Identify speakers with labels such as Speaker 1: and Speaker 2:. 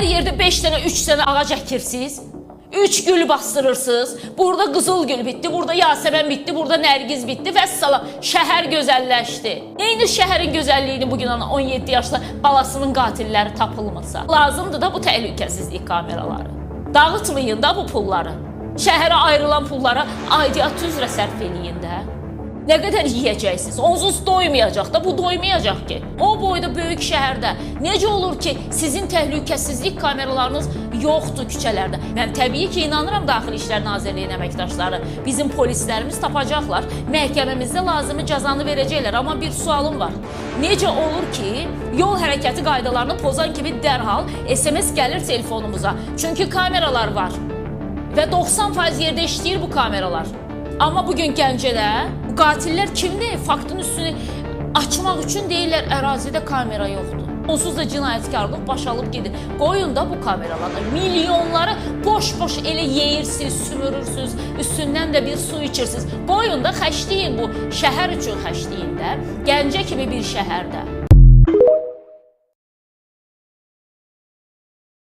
Speaker 1: Hər yerdə 5 dənə, 3 dənə ağac əkirsiniz. 3 gül bastırırsınız. Burada qızıl gül bitdi, burada yasəmən bitdi, burada nərgiz bitdi. Vəssalam, şəhər gözəlləşdi. Neyini şəhərin gözəlliyini bugün 17 yaşlı balasının qatilləri tapılmasa? Lazımdır da bu təhlükəsizlik kameraları. Dağıtmayın da bu pulları. Şəhərə ayrılan pullara aidiyyatı üzrə sərf eləyin də. Nə qədər yiyəcəksiniz? Onsuz doymayacaq da, bu doymayacaq ki. O boyda böyük şəhərdə necə olur ki, sizin təhlükəsizlik kameralarınız yoxdur küçələrdə? Mən təbii ki, inanıram Daxili İşlər Nazirliyinin əməkdaşları, bizim polislərimiz tapacaqlar, məhkəməmizdə lazımi cəzanı verəcəklər. Amma bir sualım var. Necə olur ki, yol hərəkəti qaydalarını pozan kimi dərhal SMS gəlir telefonumuza? Çünki kameralar var və 90% yerdə işləyir bu kameralar. Amma bugün Gəncədə bu qatillər kimdir? Faktın üstünü açmaq üçün deyirlər, ərazidə kamera yoxdur. Onsuz da cinayətkarlıq başalıb gedir. Qoyun da bu kameralarda milyonları boş-boş elə yeyirsiniz, sümürürsünüz, üstündən də bir su içirsiniz. Qoyun da xəşləyin bu şəhər üçün xəşləyin də. Gəncə kimi bir şəhərdə.